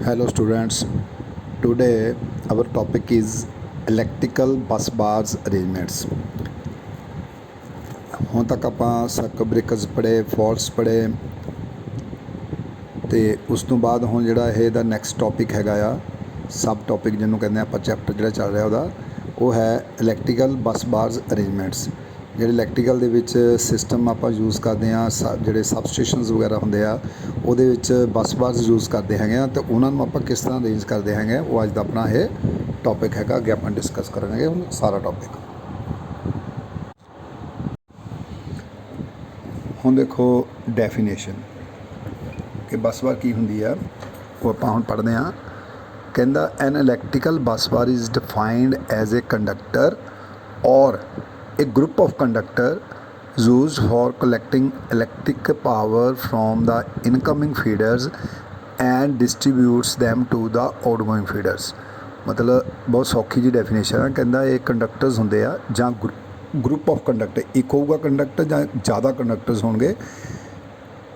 Hello students, today our topic is electrical bus bars arrangements। ਹੁਣ ਤੱਕ ਆਪਾਂ circuit ਬ੍ਰੇਕਰਸ ਪੜ੍ਹੇ, ਫਾਲਟਸ ਪੜ੍ਹੇ ਤੇ ਉਸ ਤੋਂ ਬਾਅਦ ਹੁਣ ਜਿਹੜਾ ਇਹ ਦਾ ਨੈਕਸਟ ਟੌਪਿਕ ਹੈਗਾ ਆ ਸਬ ਟੌਪਿਕ ਜਿਹਨੂੰ ਕਹਿੰਦੇ ਆਪਾਂ ਚੈਪਟਰ ਜਿਹੜਾ ਚੱਲ ਰਿਹਾ ਉਹਦਾ ਉਹ ਹੈ ਇਲੈਕਟ੍ਰੀਕਲ ਬੱਸ ਬਾਰਸ ਅਰੇਂਜਮੈਂਟਸ। ਜਿਹੜੇ ਇਲੈਕਟ੍ਰੀਕਲ ਦੇ ਵਿੱਚ ਸਿਸਟਮ ਆਪਾਂ ਯੂਜ਼ ਕਰਦੇ ਹਾਂ, ਜਿਹੜੇ ਸਬਸਟੇਸ਼ਨਸ ਵਗੈਰਾ ਹੁੰਦੇ ਆ ਉਹਦੇ ਵਿੱਚ ਬੱਸ ਬਾਰਸ ਯੂਜ਼ ਕਰਦੇ ਹੈਗੇ ਆ, ਅਤੇ ਉਹਨਾਂ ਨੂੰ ਆਪਾਂ ਕਿਸ ਤਰ੍ਹਾਂ ਅਰੇਂਜ ਕਰਦੇ ਹੈਗੇ ਉਹ ਅੱਜ ਦਾ ਆਪਣਾ ਇਹ ਟੌਪਿਕ ਹੈਗਾ। ਅੱਗੇ ਆਪਾਂ ਡਿਸਕਸ ਕਰਾਂਗੇ ਹੁਣ ਸਾਰਾ ਟੌਪਿਕ। ਹੁਣ ਦੇਖੋ ਡੈਫੀਨੇਸ਼ਨ ਕਿ ਬੱਸ ਬਾਰ ਕੀ ਹੁੰਦੀ ਆ ਉਹ ਆਪਾਂ ਹੁਣ ਪੜ੍ਹਦੇ ਹਾਂ। ਕਹਿੰਦਾ an electrical bus bar is defined as a conductor ਔਰ a group of conductor used for collecting electric power from the incoming feeders and distributes them to the outgoing feeders। मतलब बहुत सौखी जी डेफिनेशन है। कहता ये कंडक्टर्स होंगे आ ਜਾਂ group of conductor, एक होगा कंडक्टर ਜਾਂ ज़्यादा कंडक्टर्स होंगे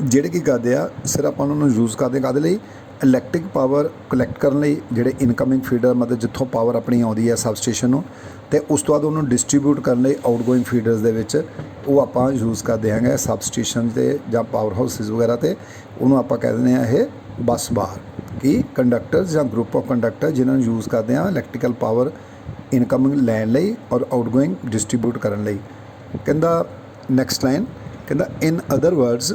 ਜਿਹੜੇ ਕੀ ਕਰਦੇ ਆ ਸਿਰ ਆਪਾਂ ਉਹਨਾਂ ਨੂੰ ਯੂਜ਼ ਕਰਦੇ ਕਾਹਦੇ ਲਈ, ਇਲੈਕਟ੍ਰਿਕ ਪਾਵਰ ਕਲੈਕਟ ਕਰਨ ਲਈ। ਜਿਹੜੇ ਇਨਕਮਿੰਗ ਫੀਡਰ ਮਤਲਬ ਜਿੱਥੋਂ ਪਾਵਰ ਆਪਣੀ ਆਉਂਦੀ ਹੈ ਸਬਸਟੇਸ਼ਨ ਨੂੰ, ਅਤੇ ਉਸ ਤੋਂ ਬਾਅਦ ਉਹਨੂੰ ਡਿਸਟਰੀਬਿਊਟ ਕਰਨ ਲਈ ਆਊਟਗੋਇੰਗ ਫੀਡਰਸ ਦੇ ਵਿੱਚ ਉਹ ਆਪਾਂ ਯੂਜ਼ ਕਰਦੇ ਹੈਗੇ ਸਬਸਟੇਸ਼ਨ 'ਤੇ ਜਾਂ ਪਾਵਰ ਹਾਊਸਿਸ ਵਗੈਰਾ 'ਤੇ। ਉਹਨੂੰ ਆਪਾਂ ਕਹਿ ਦਿੰਦੇ ਹਾਂ ਇਹ ਬੱਸ ਬਾਰ ਕਿ ਕੰਡਕਟਰਸ ਜਾਂ ਗਰੁੱਪ ਆਫ ਕੰਡਕਟਰ ਜਿਨ੍ਹਾਂ ਨੂੰ ਯੂਜ਼ ਕਰਦੇ ਹਾਂ ਇਲੈਕਟ੍ਰੀਕਲ ਪਾਵਰ ਇਨਕਮਿੰਗ ਲੈਣ ਲਈ ਔਰ ਆਊਟਗੋਇੰਗ ਡਿਸਟਰੀਬਿਊਟ ਕਰਨ ਲਈ। ਕਹਿੰਦਾ ਨੈਕਸਟ ਲਾਈਨ, ਕਹਿੰਦਾ ਇਨ other words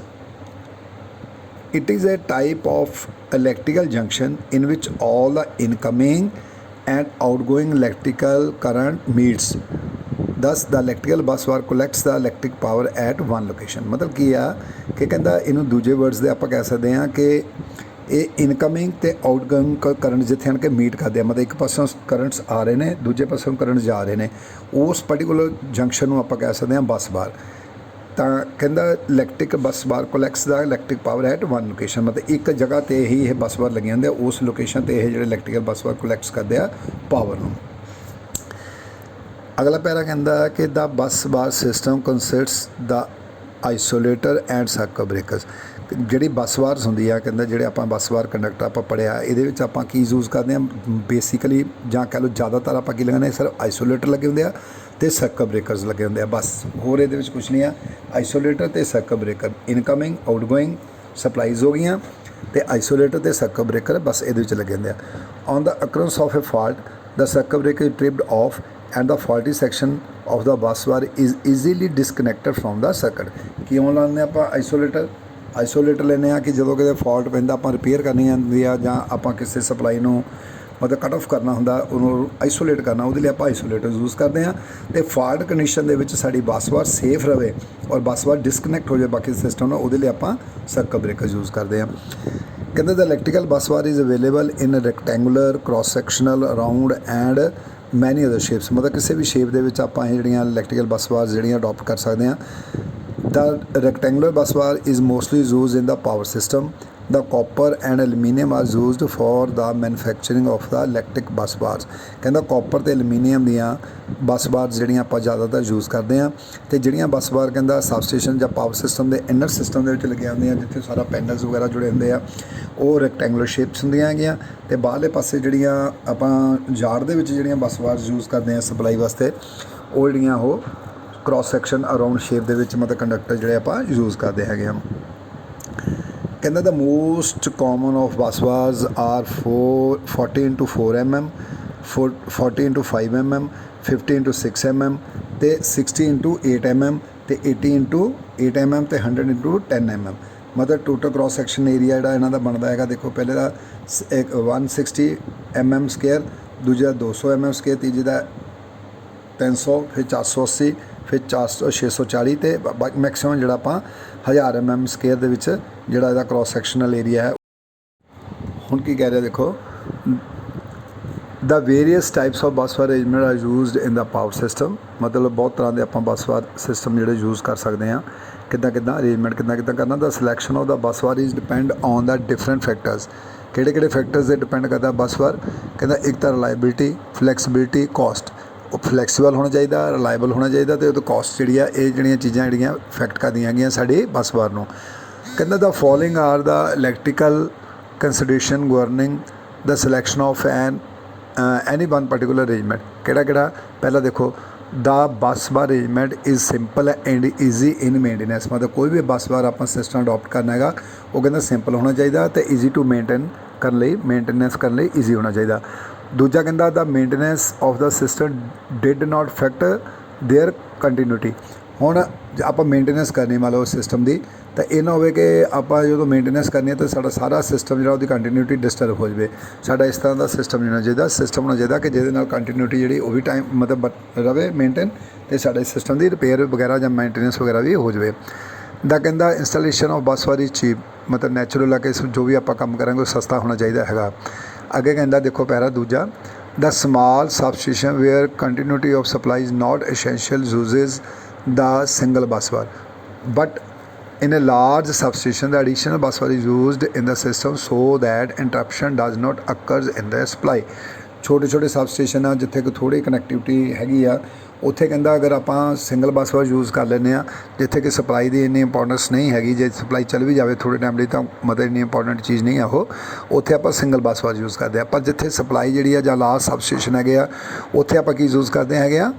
it is a type of electrical junction in which all the incoming and outgoing electrical current meets, thus the electrical bus bar collects the electric power at one location। मतलब ਕੀ ਆ ਕਿ ਕਹਿੰਦਾ ਇਹਨੂੰ ਦੂਜੇ words ਦੇ ਆਪਾਂ ਕਹਿ ਸਕਦੇ ਹਾਂ ਕਿ ਇਹ ਇਨਕਮਿੰਗ ਅਤੇ ਆਊਟਗੋਇੰਗ ਕਰੰਟ ਜਿੱਥੇ ਆਣ ਕੇ ਮੀਟ ਕਰਦੇ ਆ, ਮਤਲਬ ਇੱਕ ਪਾਸੋਂ ਕਰੰਟਸ ਆ ਰਹੇ ਨੇ ਦੂਜੇ ਪਾਸੋਂ ਕਰੰਟ ਜਾ ਰਹੇ ਨੇ, ਉਸ ਪਰਟੀਕੂਲਰ ਜੰਕਸ਼ਨ ਨੂੰ ਆਪਾਂ ਕਹਿ ਸਕਦੇ ਹਾਂ ਬੱਸ ਬਾਰ। ਤਾਂ ਕਹਿੰਦਾ electric bus bar collects the electric power at one location, ਮਤਲਬ ਇੱਕ ਜਗ੍ਹਾ 'ਤੇ ਹੀ ਇਹ ਬੱਸ ਬਾਰ ਲੱਗੀਆਂ ਹੁੰਦੀਆਂ, ਉਸ ਲੋਕੇਸ਼ਨ 'ਤੇ ਇਹ ਜਿਹੜੇ ਇਲੈਕਟ੍ਰੀਕਲ ਬੱਸ ਬਾਰ ਕੋਲੈਕਟਸ ਕਰਦੇ ਆ ਪਾਵਰ ਨੂੰ। ਅਗਲਾ ਪੈਰਾ ਕਹਿੰਦਾ ਕਿ ਦਾ bus bar system ਕੰਸਿਸਟਸ the isolator and circuit ਬ੍ਰੇਕਰਸ। ਜਿਹੜੀ ਬੱਸ ਬਾਰਸ ਹੁੰਦੀ ਆ ਕਹਿੰਦਾ ਜਿਹੜੇ ਆਪਾਂ ਬੱਸ ਬਾਰ ਕੰਡਕਟਰ ਆਪਾਂ ਪੜ੍ਹਿਆ ਇਹਦੇ ਵਿੱਚ ਆਪਾਂ ਕੀ ਯੂਜ਼ ਕਰਦੇ ਹਾਂ ਬੇਸਿਕਲੀ, ਜਾਂ ਕਹਿ ਲਓ ਜ਼ਿਆਦਾਤਰ ਆਪਾਂ ਕੀ ਲਗਾਉਂਦੇ ਸਿਰਫ ਆਈਸੋਲੇਟਰ ਲੱਗੇ ਹੁੰਦੇ ਆ ਅਤੇ ਸਰਕਟ ਬ੍ਰੇਕਰਸ ਲੱਗੇ ਹੁੰਦੇ ਆ, ਬਸ ਹੋਰ ਇਹਦੇ ਵਿੱਚ ਕੁਛ ਨਹੀਂ ਆ। ਆਈਸੋਲੇਟਰ ਅਤੇ circuit breaker, incoming outgoing supplies ਹੋ ਗਈਆਂ, ਅਤੇ ਆਈਸੋਲੇਟਰ ਅਤੇ ਸਰਕਟ ਬ੍ਰੇਕਰ ਬਸ ਇਹਦੇ ਵਿੱਚ ਲੱਗੇ ਹੁੰਦੇ ਆ। On the occurrence of a fault the circuit breaker tripped off and the faulty section of the bus bar is easily disconnected from the circuit. ਕਿਉਂ ਲਾਉਂਦੇ ਆਪਾਂ ਆਈਸੋਲੇਟਰ ਲੈਂਦੇ ਹਾਂ ਕਿ ਜਦੋਂ ਕਿਤੇ ਫਾਲਟ ਪੈਂਦਾ ਆਪਾਂ ਰਿਪੇਅਰ ਕਰਨੀ ਹੁੰਦੀ ਆ ਜਾਂ ਆਪਾਂ ਕਿਸੇ ਸਪਲਾਈ ਨੂੰ ਮਤਲਬ ਕੱਟ ਆਫ ਕਰਨਾ ਹੁੰਦਾ, ਉਹਨੂੰ ਆਈਸੋਲੇਟ ਕਰਨਾ, ਉਹਦੇ ਲਈ ਆਪਾਂ ਆਈਸੋਲੇਟਰ ਯੂਜ਼ ਕਰਦੇ ਹਾਂ। ਅਤੇ ਫਾਲਟ ਕੰਡੀਸ਼ਨ ਦੇ ਵਿੱਚ ਸਾਡੀ ਬੱਸ ਬਾਰ ਸੇਫ ਰਹੇ ਔਰ ਬੱਸ ਬਾਰ ਡਿਸਕਨੈਕਟ ਹੋ ਜਾਏ ਬਾਕੀ ਸਿਸਟਮ ਨਾਲ, ਉਹਦੇ ਲਈ ਆਪਾਂ ਸਰਕਟ ਬ੍ਰੇਕਰ ਯੂਜ਼ ਕਰਦੇ ਹਾਂ। ਕਹਿੰਦੇ the electrical bus bar is available in rectangular, cross sectional, round and many other shapes. ਮਤਲਬ ਕਿਸੇ ਵੀ ਸ਼ੇਪ ਦੇ ਵਿੱਚ ਆਪਾਂ ਇਹ ਜਿਹੜੀਆਂ ਇਲੈਕਟ੍ਰੀਕਲ ਬੱਸ ਬਾਰ ਜਿਹੜੀਆਂ ਅਡੋਪਟ ਕਰ ਸਕਦੇ ਹਾਂ। The rectangular bus bar is mostly used in the power system. The copper and aluminium are used for the manufacturing of the electric bus bars। ਕਹਿੰਦਾ ਕਾਪਰ ਅਤੇ ਐਲੂਮੀਨੀਅਮ ਦੀਆਂ ਬੱਸ ਬਾਰ ਜਿਹੜੀਆਂ ਆਪਾਂ ਜ਼ਿਆਦਾਤਰ ਯੂਜ਼ ਕਰਦੇ ਹਾਂ, ਅਤੇ ਜਿਹੜੀਆਂ ਬੱਸ ਬਾਰ ਕਹਿੰਦਾ ਸਬਸਟੇਸ਼ਨ ਜਾਂ ਪਾਵਰ ਸਿਸਟਮ ਦੇ ਇਨਰ ਸਿਸਟਮ ਦੇ ਵਿੱਚ ਲੱਗੀਆਂ ਹੁੰਦੀਆਂ ਜਿੱਥੇ ਸਾਰਾ ਪੈਨਲਸ ਵਗੈਰਾ ਜੁੜੇ ਹੁੰਦੇ ਆ, ਉਹ ਰੈਕਟੈਂਗੂਲਰ ਸ਼ੇਪਸ ਹੁੰਦੀਆਂ ਹੈਗੀਆਂ। ਅਤੇ ਬਾਹਰਲੇ ਪਾਸੇ ਜਿਹੜੀਆਂ ਆਪਾਂ ਯਾਰਡ ਦੇ ਵਿੱਚ ਜਿਹੜੀਆਂ ਬੱਸ ਬਾਰ ਯੂਜ਼ ਕਰਦੇ ਹਾਂ ਸਪਲਾਈ ਵਾਸਤੇ, ਉਹ ਜਿਹੜੀਆਂ ਉਹ ਕ੍ਰੋਸ ਸੈਕਸ਼ਨ ਅਰਾਊਂਡ ਸ਼ੇਪ ਦੇ ਵਿੱਚ ਮਤਲਬ ਕੰਡਕਟਰ ਜਿਹੜੇ ਆਪਾਂ ਯੂਜ਼ ਕਰਦੇ ਹੈਗੇ ਹਾਂ। ਕਹਿੰਦਾ the most common of bus bars are 40x4 mm, 40x5 mm, 50x6 mm ਅਤੇ 60x8 mm ਅਤੇ 80x8 mm ਅਤੇ 100x10 mm। ਮਤਲਬ ਟੋਟਲ ਕ੍ਰੋਸ ਸੈਕਸ਼ਨ ਏਰੀਆ ਜਿਹੜਾ ਇਹਨਾਂ ਦਾ ਬਣਦਾ ਹੈਗਾ, ਦੇਖੋ ਪਹਿਲੇ ਦਾ 160 mm ਸਕੁਏਅਰ, ਦੂਜਾ 200 mm ਸਕੁਏਅਰ, ਤੀਜੇ ਦਾ 300, ਫਿਰ 480, ਫਿਰ 400 640 ਅਤੇ ਮੈਕਸੀਮਮ ਜਿਹੜਾ ਆਪਾਂ 1000 mm ਸਕੁਏਅਰ ਦੇ ਵਿੱਚ ਜਿਹੜਾ ਇਹਦਾ ਕ੍ਰੋਸ ਸੈਕਸ਼ਨਲ ਏਰੀਆ ਹੈ। ਹੁਣ ਕੀ ਕਹਿ ਰਿਹਾ ਦੇਖੋ, the various types of bus bar arrangement are used in the power system. ਮਤਲਬ ਬਹੁਤ ਤਰ੍ਹਾਂ ਦੇ ਆਪਾਂ ਬੱਸ ਬਾਰ ਸਿਸਟਮ ਜਿਹੜੇ ਯੂਜ਼ ਕਰ ਸਕਦੇ ਹਾਂ। ਕਿੱਦਾਂ ਅਰੇਂਜਮੈਂਟ ਕਿੱਦਾਂ ਕਰਨਾ। The selection of the bus bar is depend on the different factors. ਕਿਹੜੇ ਫੈਕਟਰਸ 'ਤੇ ਡਿਪੈਂਡ ਕਰਦਾ ਬੱਸ ਬਾਰ। ਕਹਿੰਦਾ ਇੱਕ ਤਾਂ ਰਿਲਾਇਬਿਲਿਟੀ, ਫਲੈਕਸੀਬਿਲਿਟੀ, ਕੋਸਟ। ਉਹ ਫਲੈਕਸੀਬਲ ਹੋਣਾ ਚਾਹੀਦਾ, ਰਿਲਾਇਬਲ ਹੋਣਾ ਚਾਹੀਦਾ, ਅਤੇ ਉਹਦੀ ਕੋਸਟ ਜਿਹੜੀ ਆ ਇਹ ਜਿਹੜੀਆਂ ਚੀਜ਼ਾਂ ਜਿਹੜੀਆਂ ਇਫੈਕਟ ਕਰਦੀਆਂ ਹੈਗੀਆਂ ਸਾਡੀ ਬੱਸ ਬਾਰ ਨੂੰ। ਕਹਿੰਦਾ the following are the electrical consideration governing the selection of any one particular arrangement किहड़ा पहला देखो the bus bar arrangement is simple and easy in maintenance मतलब कोई भी बस बार आप सिस्टम अडॉप्ट करना है वो कहना सिंपल होना चाहिए तो ईजी टू मेनटेन करने मेनटेनेंस करने ईजी होना चाहिए। दूजा कहता the maintenance of the system did not affect their continuity हुण आप मेनटेनेंस करनी मान लो सिस्टम की तो ये ना हो कि आप जो मेनटेनेंस करनी है तो साडा सारा सिस्टम जो कंटिन्यूटी डिस्टर्ब हो जाए साडा इस तरह का सिस्टम नहीं होना चाहिए सिस्टम होना चाहिए कि जिहदे कंटिन्यूटी जी वो भी टाइम मतलब रहे मेनटेन तो साडे सिस्टम की रिपेयर वगैरह या मेनटेनेंस वगैरह भी हो जाए। दा कहता इंस्टालेशन ऑफ बस वारी चीप मतलब नैचुरल है कि जो भी आप काम करेंगे वो सस्ता होना चाहिए है। अगे कहता देखो पैरा दूजा the small substation where continuity of supply is not essential uses the single bus bar but in a large substation the additional bus bar is used in the system so that interruption does not occurs in the supply। छोटे छोटे substation आ जिथे कोई थोड़ी connectivity हैगी आ उत्थे कहंदा अगर आप सिंगल बस बार यूज़ कर लें जिथे कि सप्लाई की इन्नी इंपोर्टेंस नहीं हैगी जे सप्लाई चल भी जाए थोड़े टाइम लिए तो मतलब इन्नी इंपोर्टेंट चीज़ नहीं है वो उत्थे आप सिंगल बस बार यूज़ करते हैं पर जिथे सप्लाई जी या लास्ट सबस्टेशन है उत्थे आप की यूज़ करते हैं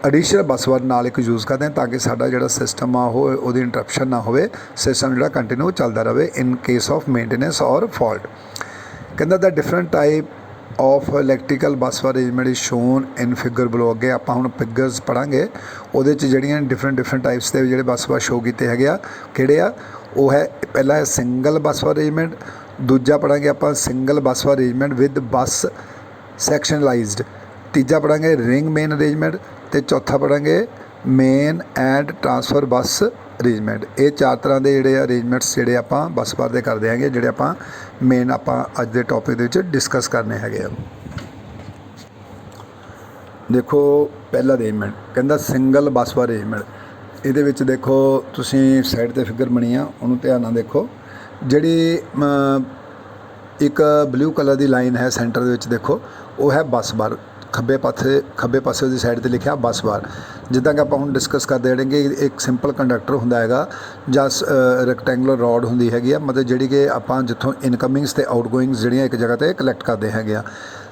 एडिशनल बस बार नाल एक यूज़ करते हैं ताकि साडा जिहड़ा सिस्टम आ वो इंटरप्शन ना हो सिस्टम जिहड़ा कंटिन्यू चलता रहे इन केस ऑफ मेनटेनेंस और फॉल्ट। कहता the different type of electrical bus bar arrangement is shown in figure below अगे आप हुण फिगर्स पढ़ांगे वो जिहड़ियां डिफरेंट टाइप्स के जिहड़े बस बार शो किए है किहड़े आ वो है पहला है सिंगल बस बार अरेंजमेंट दूजा पढ़ांगे आप single bus bar arrangement with बस सैक्शनलाइज्ड तीजा पढ़ांगे रिंग मेन अरेंजमेंट तो चौथा पढ़ांगे मेन एंड ट्रांसफर बस अरेंजमेंट। ये चार तरह के जोड़े अरेंजमेंट्स जोड़े आप बस बार दे करते हैं जोड़े आप मेन आप अज के टॉपिक डिस्कस करने हैं। देखो पहला अरेंजमेंट कहता सिंगल बस बार अरेंजमेंट ये देखो तुसी साइड ते फिगर बनी आ उन्होंने ध्यान नाल देखो जी एक ब्लू कलर की लाइन है सेंटर देखो वो है बस बार खब्बे पासे की साइड पर लिखा बस बार जिदा कि आप हम डिस्कस करते रहेंगे एक सिंपल कंडक्टर होंदा हैगा जां रैक्टेंगुलर रॉड होंदी हैगी मतलब जी कि आप जितों इनकमिंग्स ते आउटगोइंग्स जिहड़ियां एक जगह पर कलैक्ट करते हैं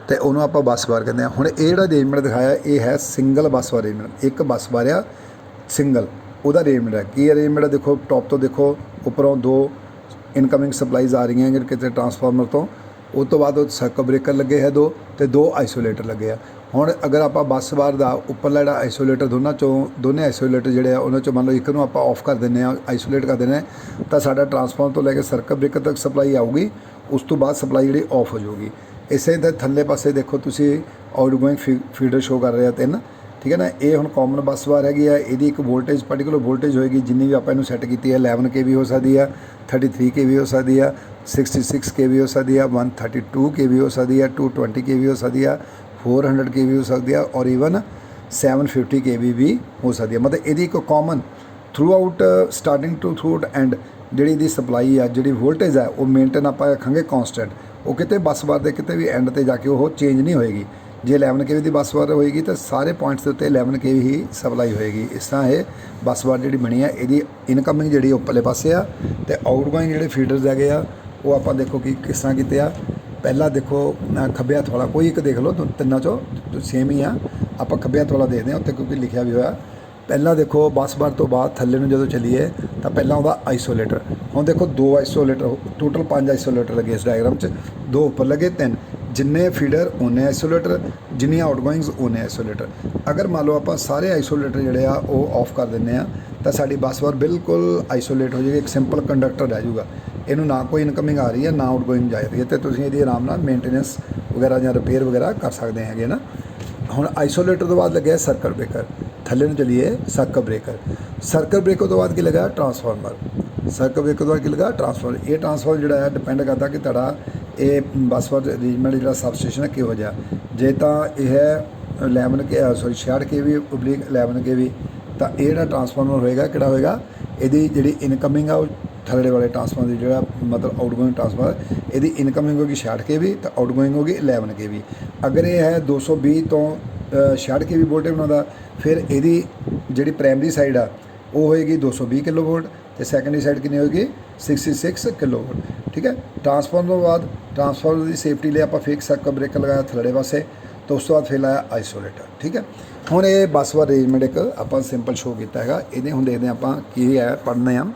तो उन्होंने आप बस बार कहते हैं। हुण ये जिहड़ा अरेंजमेंट दिखाया ये है सिंगल बस बार अरेंजमेंट एक बस बार आ सिंगल उहदा अरेंजमेंट है की अरेंजमेंट है देखो टॉप तो देखो उपरों दो इनकमिंग सप्लाईज आ रही हैं कितने ट्रांसफार्मर तो उस तो बाद सर्कट ब्रेकर लगे है दो आइसोलेटर लगे हैं। हुण अगर आप बस बार का उपरला जिहड़ा आइसोलेटर दोने आइसोलेटर जिहड़े आ उन्हां चों मान लो एक नूं आप ऑफ कर देने आइसोलेट कर देने तो साडा ट्रांसफार्मर तो लैके सर्कट ब्रेकर तक सप्लाई आऊगी उस तो बाद सप्लाई जिहड़ी ऑफ हो जाऊगी। इसे तरह थल्ले पासे देखो तुसी आउटगोइंग फीडर शो कर रहे हैं 3 ठीक है ना। ये हुण कॉमन बस बार हैगी है ये एक वोल्टेज पर्टिकुलर वोल्टेज होएगी जिन्नी भी आप इनू सैट की है 11 kV हो सकती है 33 kV हो सकती है 66 kV हो सकती है 132 kV हो सकती है 220 kV हो सकती है 400 kV हो सकती है और ईवन 750 kV भी हो सकती है। मतलब ये एक common throughout starting to throughout end जी सप्लाई है जी वोल्टेज है वो मेनटेन आप रखेंगे कॉन्सटेंट वो कितने बस बार के कितने भी एंड पर जाके वो चेंज नहीं होएगी। जे 11 kV की बस बार होएगी तो सारे पॉइंट्स के उत्ते 11 kV ही सप्लाई होएगी। इस तरह ये बस बार जी बनी है ये इनकमिंग जी उपरले पासे आ तो आउटगोइंग जोड़े फीडर्स है वो आप देखो कि किस तरह किते आ। पहला देखो खब्बे हत्थ वाला कोई एक देख लो तिना चो सेम ही आ आप खब्बे हत्थ वाला देखते हैं उत्ते क्योंकि लिखा भी होया। पहला देखो बस बार तो बाद थल्ले नूं जदों चलीए तो पहला आउंदा आइसोलेटर हुण देखो 2 आइसोलेटर टोटल 5 आइसोलेटर लगे इस डायग्राम 2 उपर लगे 3 जिन्ने फीडर उन्ने आइसोलेटर जिन्नियां आउटगोइंग्स उन्ने आइसोलेटर। अगर मान लो आप सारे आइसोलेटर जोड़े आ वो ऑफ कर दें तो साड़ी बस बार बिल्कुल आइसोलेट हो जाएगी एक सिंपल कंडक्टर रह जाऊगा इनू ना कोई इनकमिंग आ रही है ना आउटगोइंग जा रही है तो तुसीं इहदी आराम नाल मेनटेनेंस वगैरह या रिपेयर वगैरह कर सकते हैं ना। हुण आइसोलेटर तो बाद लगे सर्कट ब्रेकर थल्ले नूं चलीए सर्कट ब्रेकर तो बाद की लगा ट्रांसफार्मर सर्कट ब्रेकर तो बाद की लगा ट्रांसफार्मर। ये ट्रांसफार्मर जिहड़ा है डिपेंड करता कि तुहाडा ये बस बार अरेंजमेंट जिहड़ा सबस्टेशन है किहो जिहा जे तां यह 66 kV / 11 kV तो ये जिहड़ा ट्रांसफार्मर होएगा किहड़ा होएगा इहदी जिहड़ी इनकमिंग आ थल्ले वाले ट्रांसफार्मर की जिहड़ा मतलब आउटगोइंग ट्रांसफार्मर इहदी इनकमिंग होगी 66 kV तो आउटगोइंग होगी 11 kV। अगर ये है 220 तो 66 kV वोल्टेज बनाता फिर यदी जी प्राइमरी साइड आ वो होएगी 220 kV तो सैकेंडरी साइड कितनी होगी 66 किलोवाट, ठीक है। ट्रांसफार्मर तो बाद ट्रांसफार्मर की सेफ्टी लिए आप फिक्स सर्किट ब्रेकर लगाया थल्ले पासे, तो उस तो बाद फिर लाया आइसोलेटर, ठीक है। हुण ये बस बार अरेंजमेंट एक आप सिंपल शो किया है, ये हुण देखते हैं आप की है पढ़ने हैं।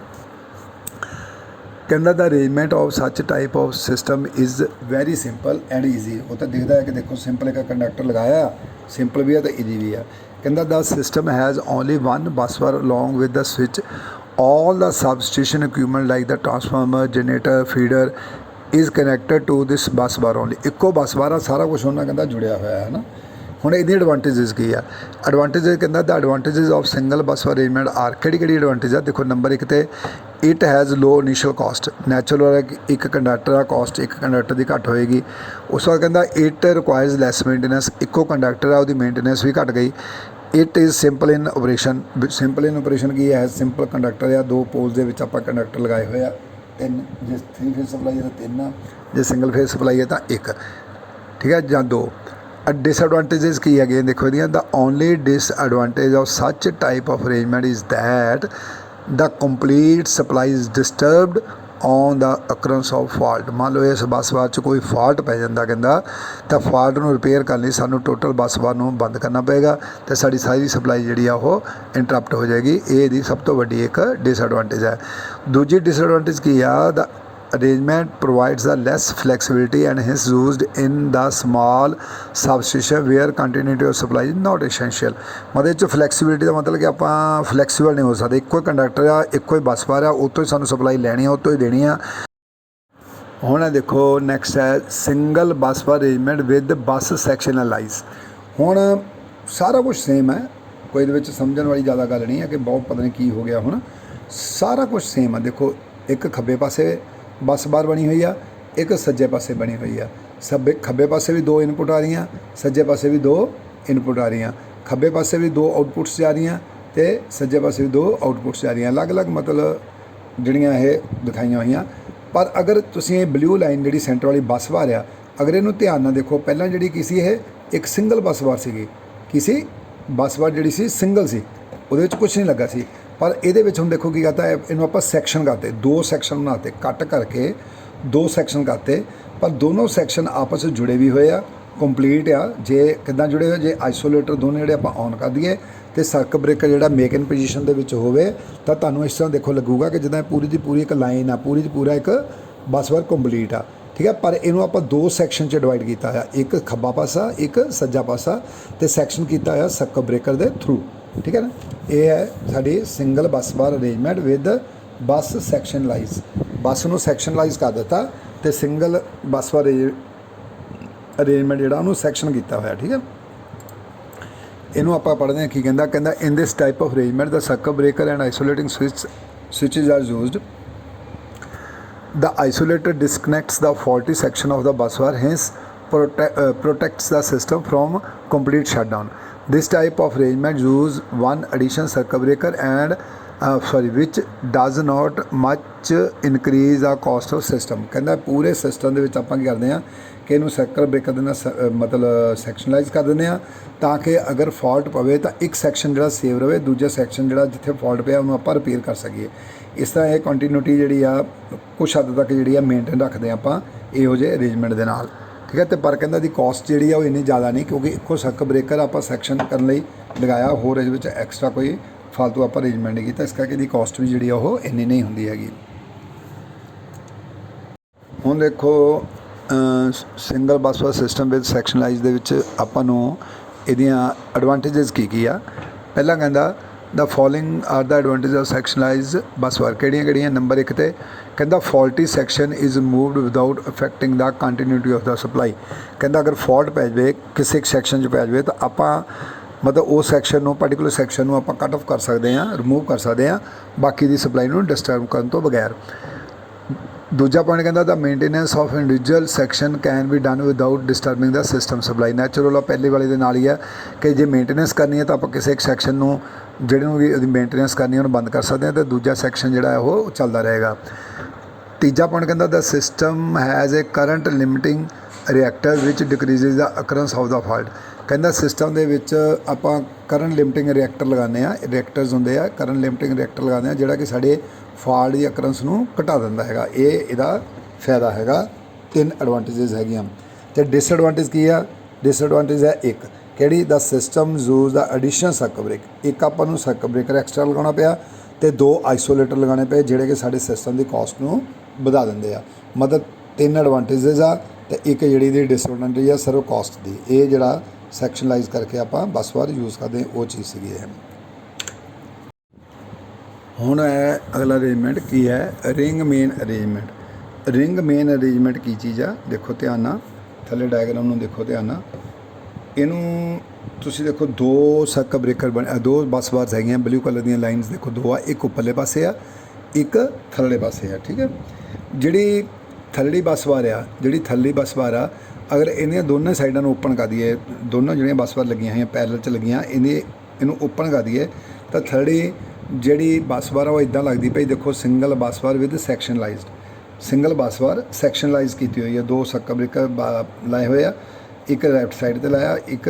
कहता the arrangement of such type of system is very simple and easy. वो तो दिखता है कि देखो सिंपल एक कंडक्टर लगाया, सिंपल भी है तो ईजी भी है। कहता the system has only one bus bar along with the switch, all the substation equipment like the transformer generator feeder is connected to this bus bar only. इक्को बस बार आ, सारा कुछ उन्होंने कहता जुड़िया हुआ है ना। ਹੁਣ ਇਹਦੀ ਐਡਵਾਂਟੇजेस ਕੀ ਆ? ਐਡਵਾਂਟੇजेस ਕਹਿੰਦਾ the advantages of single bus arrangement are. ਕਿਹੜੀ ਐਡਵਾਂਟੇਜ ਆ? ਦੇਖੋ ਨੰਬਰ 1 ਤੇ it has low initial cost. Natural ਹੈ ਕਿ ਇੱਕ ਕੰਡਕਟਰ ਆ, ਕਾਸਟ ਇੱਕ ਕੰਡਕਟਰ ਦੀ ਘੱਟ ਹੋਏਗੀ। ਉਸ ਤੋਂ ਬਾਅਦ ਕਹਿੰਦਾ ਇਟ ਰਿਕੁਆਇਰਸ ਲੈਸ ਮੇਨਟੇਨੈਂਸ। ਇੱਕੋ ਕੰਡਕਟਰ ਆ, ਉਹਦੀ ਮੇਨਟੇਨੈਂਸ ਵੀ ਘੱਟ ਗਈ। It is simple in operation. Simple in operation ਕੀ ਹੈ? ਸਿੰਪਲ ਕੰਡਕਟਰ ਆ, 2 ਪੋਲਸ ਦੇ ਵਿੱਚ ਆਪਾਂ ਕੰਡਕਟਰ ਲਗਾਏ ਹੋਏ ਆ, 3। ਜੇ 3 ਫੇਜ਼ ਸਪਲਾਈ ਹੈ ਤਾਂ 3 ਆ, ਜੇ ਸਿੰਗਲ ਫੇਜ਼ ਸਪਲਾਈ ਹੈ ਤਾਂ 1, ਠੀਕ ਹੈ, ਜਾਂ 2। डिसएडवांटेजेस की है देखो the the only disadvantage of such type of arrangement is that the complete supply is disturbed on the occurrence of fault. मान लो इस बस बार च कोई फॉल्ट पै जाता कहता, तो फॉल्ट नूं रिपेयर करने सानू टोटल बस बार नूं बंद करना पेगा, तो साड़ी सारी सप्लाई जिहड़ी आ वो इंटरप्ट हो जाएगी। ये दी सब तो वड्डी एक डिसएडवांटेज है। दूजी डिसएडवांटेज की आ the arrangement provides the less flexibility and hence used in the small substation where continuity of supply is not essential। मतलब फ्लैक्सीबिलिटी का मतलब कि आप फ्लैक्सीबल नहीं हो सकते। एको कंडक्टर आ, एको ही बस बार आ, उतो ही सानू सप्लाई लैनी है, उतो ही देनी है। हुण देखो नैक्सट है single bus bar arrangement with बस सैक्शनलाइज। हुण सारा कुछ सेम है, कोई इहदे विच समझण वाली ज़्यादा गल नहीं है कि बहुत पता नहीं की हो गया। हुण सारा कुछ सेम है। देखो एक खब्बे पासे बस बार बनी हुई है, एक सज्जे पासे बनी हुई है। खब्बे पासे भी 2 इनपुट आ रही हैं, सज्जे पासे भी 2 इनपुट आ रही हैं। खब्बे पासे भी 2 आउटपुट्स जा रही हैं, तो सज्जे पासे भी 2 आउटपुट्स जा रही हैं। अलग अलग मतलब जिहड़ियां ये दिखाईयां हुई। पर अगर तुसीं ये ब्लू लाइन जिहड़ी सेंटर वाली बस बार आ, अगर इहनूं ध्यान नाल देखो, पहलां जिहड़ी की सी ये एक सिंगल बस बार सीगी, की सी बस बार जिहड़ी सी सिंगल सी, उहदे विच कुछ नहीं लगा सी। पर ये हम देखो की कहता है, इन्हों आप सैक्शन करते, 2 सैक्शन बनाते, कट करके 2 सैक्शन करते, पर दोनों सैक्शन आपस में जुड़े भी हुए आ, कंप्लीट आ। जे किदां जुड़े हुए? जे आइसोलेटर दोनों जोड़े आप ऑन कर दिए तो सर्किट ब्रेकर जो मेक इन पोजीशन के होवे, तो तुहानूं इस तरह देखो लगूगा कि जिदा पूरी की पूरी एक लाइन आ, पूरी की पूरा एक बस बार कंप्लीट आ, ठीक है। पर इनू आप 2 सैक्शन च डिवाइड किया है, एक खब्बा पासा एक सज्जा पासा, तो सैक्शन किया है सर्किट ब्रेकर के थ्रू, ठीक है ना। ये है sari single bus bar arrangement with बस सैक्शनलाइज। बस नूं सैक्शनलाइज कर दिता, तो सिंगल बस बार अरेंजमेंट जिहड़ा उहनूं सैक्शन किया होया, ठीक है। इनू आप पढ़ते हैं की कहता in this type of arrangement the circuit breaker and isolating switches are used. The isolator disconnects the faulty section of the bus bar, hence protects the system from complete shutdown. This type of arrangement use one additional circuit breaker and which does not much increase the cost of system। कहता पूरे system के आप करते हैं कि इनू circuit breaker देना मतलब सैक्शनलाइज कर दें, ताकि अगर फॉल्ट पवे तो एक सैक्शन जो सेव रहे, दूजा सैक्शन जो जिथे फॉल्ट पे उन्होंने आप रिपेयर कर सकीए। इस तरह यह कंटीन्यूटी जी कुछ हद तक जी मेनटेन रखते हैं आप इहो जे अरेंजमेंट के नाल, ठीक है। तो पर कहता दी कॉस्ट जी वो इन्नी ज़्यादा नहीं, क्योंकि एको सर्किट ब्रेकर आप सैक्शन करने लगाया, होर इस एक्सट्रा कोई फालतू आप अरेंजमेंट नहीं किया, इस करके दी कॉस्ट भी जी वो इन्नी नहीं होंगी हैगी। हुण देखो single bus bar system with सैक्शनलाइज दे आपां नूं इहदियां एडवांटेजेस की आ। पहला कहता the following are the advantage of sectionalize bus bar. किहड़ियां नंबर 1 ते कहता faulty section is moved without affecting the continuity of the supply. कहता अगर फॉल्ट पै जाए किसी एक सैक्शन पै जाए तो आप मतलब उस सैक्शन में पर्टिकुलर सैक्शन में आप कट ऑफ कर सकते हैं, रिमूव कर सकते हैं, बाकी की सप्लाई में डिस्टर्ब करने तो बगैर। दूजा पॉइंट कहता the maintenance of individual section can be done without disturbing the system supply. Natural पहले वाले दे नाल ही है कि जे मेनटेनेंस करनी है तो आप किसी एक सैक्शन में जिहड़े भी मेनटेनेंस करनी है उन्हें बंद कर सकते हैं, तो दूजा सैक्शन जिहड़ा है वो चलता रहेगा। तीजा पॉइंट कहता the system has a current limiting reactor ਵਿੱਚ ਡਿਕਰੀਜ਼ਿਜ਼ ਦਾ ਅਕਰੈਂਸ ਆਫ ਦਾ ਫਾਲਟ। ਕਹਿੰਦਾ ਸਿਸਟਮ ਦੇ ਵਿੱਚ ਆਪਾਂ ਕਰੰਟ ਲਿਮਟਿੰਗ ਰਿਐਕਟਰ ਲਗਾਉਂਦੇ ਆ, ਰਿਐਕਟਰਸ ਹੁੰਦੇ ਆ ਕਰੰਟ ਲਿਮਟਿੰਗ ਰਿਐਕਟਰ ਲਗਾਉਂਦੇ ਆ ਜਿਹੜਾ ਕਿ ਸਾਡੇ ਫਾਲਟ ਦੀ ਅਕਰੈਂਸ ਨੂੰ ਘਟਾ ਦਿੰਦਾ ਹੈਗਾ। ਇਹ ਇਹਦਾ ਫਾਇਦਾ ਹੈਗਾ। 3 ਐਡਵਾਂਟੇਜਸ ਹੈਗੀਆਂ। ਅਤੇ ਡਿਸਐਡਵਾਂਟੇਜ ਕੀ ਆ? ਡਿਸਐਡਵਾਂਟੇਜ ਹੈ ਇੱਕ, ਕਿਹੜੀ? ਦਾ ਸਿਸਟਮ ਯੂਜ਼ ਦਾ ਐਡੀਸ਼ਨਲ ਸਰਕਟ ਬ੍ਰੇਕ। ਇੱਕ ਆਪਾਂ ਨੂੰ ਸਰਕਟ ਬ੍ਰੇਕਰ ਐਕਸਟਰਾ ਲਗਾਉਣਾ ਪਿਆ ਅਤੇ 2 ਆਈਸੋਲੇਟਰ ਲਗਾਉਣੇ ਪਏ ਜਿਹੜੇ ਕਿ ਸਾਡੇ ਸਿਸਟਮ ਦੀ ਕਾਸਟ ਨੂੰ ਵਧਾ ਦਿੰਦੇ ਆ। ਮਤਲਬ 3 ਐਡਵਾਂਟੇਜਸ ਆ ਅਤੇ ਇੱਕ ਜਿਹੜੀ ਇਹਦੀ ਡਿਸਐਡਵਾਂਟੇਜ ਆ ਸਿਰਫ ਕਾਸਟ ਦੀ। ਇਹ ਜਿਹੜਾ ਸੈਕਸ਼ਨਲਾਈਜ਼ ਕਰਕੇ ਆਪਾਂ ਬੱਸ ਬਾਰ ਯੂਜ਼ ਕਰਦੇ ਉਹ ਚੀਜ਼ ਸੀਗੀ ਇਹ। ਹੁਣ ਹੈ ਅਗਲਾ ਅਰੇਂਜਮੈਂਟ ਕੀ ਹੈ? Ring main arrangement. Ring main arrangement ਕੀ ਚੀਜ਼ ਆ? ਦੇਖੋ ਧਿਆਨ ਨਾਲ, ਥੱਲੇ ਡਾਇਗਰਾਮ ਨੂੰ ਦੇਖੋ ਧਿਆਨ ਨਾਲ। ਇਹਨੂੰ ਤੁਸੀਂ ਦੇਖੋ 2 ਸਰਕਟ ਬ੍ਰੇਕਰ ਬਣੇ, 2 ਬੱਸ ਬਾਰਸ ਹੈਗੀਆਂ ਬਲੂ ਕਲਰ ਦੀਆਂ ਲਾਈਨਸ ਦੇਖੋ 2 ਆ, ਇੱਕ ਉੱਪਰਲੇ ਪਾਸੇ ਆ, ਇੱਕ ਥੱਲੜੇ ਪਾਸੇ ਆ। ਠੀਕ ਹੈ, ਜਿਹੜੀ ਥੱਲੜੀ ਬੱਸ ਬਾਰ ਆ, ਜਿਹੜੀ ਥੱਲੜੀ ਬੱਸ ਬਾਰ ਆ, ਅਗਰ ਇਹਦੀਆਂ ਦੋਨੇ ਸਾਈਡਾਂ ਨੂੰ ਓਪਨ ਕਰ ਦਈਏ, ਦੋਨੋਂ ਜਿਹੜੀਆਂ ਬੱਸ ਬਾਰ ਲੱਗੀਆਂ ਹੋਈਆਂ ਪੈਰਲਲ 'ਚ ਲੱਗੀਆਂ, ਇਹਨੂੰ ਓਪਨ ਕਰ ਦਈਏ ਤਾਂ ਥੱਲੜੀ ਜਿਹੜੀ ਬੱਸ ਬਾਰ ਆ ਉਹ ਇੱਦਾਂ ਲੱਗਦੀ ਪਈ। ਦੇਖੋ single bus bar with sectionalized, single bus bar sectionalize ਕੀਤੀ ਹੋਈ ਹੈ। 2 ਸਰਕਟ ਬ੍ਰੇਕਰ ਲਾਏ ਹੋਏ ਆ, ਇੱਕ ਲੈਫਟ ਸਾਈਡ 'ਤੇ ਲਾਇਆ, ਇੱਕ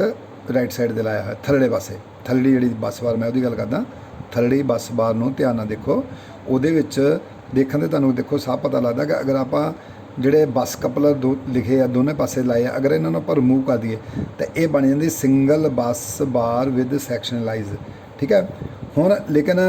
ਰਾਈਟ ਸਾਈਡ 'ਤੇ ਲਾਇਆ ਹੋਇਆ ਥੱਲੜੇ ਪਾਸੇ। ਥੱਲੜੀ ਜਿਹੜੀ ਬੱਸ ਬਾਰ ਮੈਂ ਉਹਦੀ ਗੱਲ ਕਰਦਾ, ਥੱਲੜੀ ਬੱਸ ਬਾਰ ਨੂੰ ਧਿਆਨ ਨਾਲ ਦੇਖੋ। ਉਹਦੇ ਵਿੱਚ ਦੇਖਣ 'ਤੇ ਤੁਹਾਨੂੰ ਦੇਖੋ ਸਭ ਪਤਾ ਲੱਗਦਾ ਕਿ ਅਗਰ ਆਪਾਂ ਜਿਹੜੇ ਬੱਸ ਕਪਲਰ ਲਿਖੇ ਆ ਦੋਨੇ ਪਾਸੇ ਲਾਏ ਆ, ਅਗਰ ਇਹਨਾਂ ਨੂੰ ਆਪਾਂ ਰਿਮੂਵ ਕਰ ਦਈਏ ਤਾਂ ਇਹ ਬਣ ਜਾਂਦੀ ਸਿੰਗਲ ਬੱਸ ਬਾਰ ਵਿਦ ਸੈਕਸ਼ਨਲਾਈਜ਼। ਠੀਕ ਹੈ, ਹੁਣ ਲੇਕਿਨ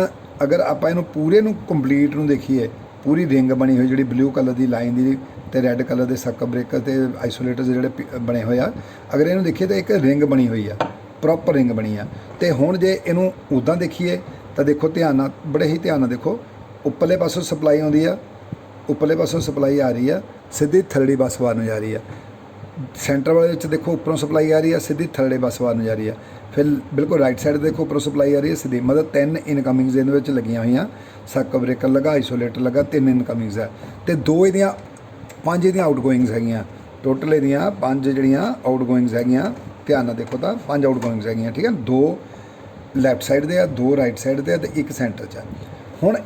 ਅਗਰ ਆਪਾਂ ਇਹਨੂੰ ਪੂਰੇ ਨੂੰ ਕੰਪਲੀਟ ਨੂੰ ਦੇਖੀਏ, ਪੂਰੀ ਰਿੰਗ ਬਣੀ ਹੋਈ ਜਿਹੜੀ ਬਲੂ ਕਲਰ ਦੀ ਲਾਈਨ ਦੀ ਅਤੇ ਰੈੱਡ ਕਲਰ ਦੇ ਸਰਕਟ ਬ੍ਰੇਕਰ ਅਤੇ ਆਈਸੋਲੇਟਰਸ ਜਿਹੜੇ ਬਣੇ ਹੋਏ ਆ, ਅਗਰ ਇਹਨੂੰ ਦੇਖੀਏ ਤਾਂ ਇੱਕ ਰਿੰਗ ਬਣੀ ਹੋਈ ਆ, ਪ੍ਰੋਪਰ ਰਿੰਗ ਬਣੀ ਆ। ਅਤੇ ਹੁਣ ਜੇ ਇਹਨੂੰ ਉੱਦਾਂ ਦੇਖੀਏ ਤਾਂ ਦੇਖੋ ਧਿਆਨ ਨਾਲ, ਬੜੇ ਹੀ ਧਿਆਨ ਨਾਲ ਦੇਖੋ, ਉੱਪਰਲੇ ਪਾਸੋਂ ਸਪਲਾਈ ਆਉਂਦੀ ਆ, ਉੱਪਰਲੇ ਪਾਸੋਂ ਸਪਲਾਈ ਆ ਰਹੀ ਆ, ਸਿੱਧੀ ਥੱਲੜੀ ਬੱਸ ਬਾਰ ਨੂੰ ਜਾ ਰਹੀ ਆ। ਸੈਂਟਰ ਵਾਲੇ ਵਿੱਚ ਦੇਖੋ ਉੱਪਰੋਂ ਸਪਲਾਈ ਆ ਰਹੀ ਆ, ਸਿੱਧੀ ਥੱਲੜੇ ਬੱਸ ਬਾਰ ਨੂੰ ਜਾ ਰਹੀ ਆ। ਫਿਰ ਬਿਲਕੁਲ ਰਾਈਟ ਸਾਈਡ ਦੇਖੋ ਉੱਪਰੋਂ ਸਪਲਾਈ ਆ ਰਹੀ ਹੈ ਸਿੱਧੀ। ਮਤਲਬ 3 ਇਨਕਮਿੰਗਸ ਇਹਦੇ ਵਿੱਚ ਲੱਗੀਆਂ ਹੋਈਆਂ, ਸਰਕਟ ਬ੍ਰੇਕਰ ਲੱਗਾ, ਆਈਸੋਲੇਟਰ ਲੱਗਾ, 3 ਇਨਕਮਿੰਗਸ ਹੈ ਅਤੇ 2 ਇਹਦੀਆਂ 5 ਇਹਦੀਆਂ ਆਊਟਗੋਇੰਗਸ ਹੈਗੀਆਂ। ਟੋਟਲ ਇਹਦੀਆਂ 5 ਜਿਹੜੀਆਂ ਆਊਟਗੋਇੰਗਸ ਹੈਗੀਆਂ, ਧਿਆਨ ਨਾਲ ਦੇਖੋ ਤਾਂ 5 ਆਊਟਗੋਇੰਗਸ ਹੈਗੀਆਂ। ਠੀਕ ਹੈ, 2 ਲੈਫਟ ਸਾਈਡ ਦੇ ਆ, 2 ਰਾਈਟ ਸਾਈਡ 'ਤੇ ਆ ਅਤੇ 1 ਸੈਂਟਰ 'ਚ ਆ। ਹੁਣ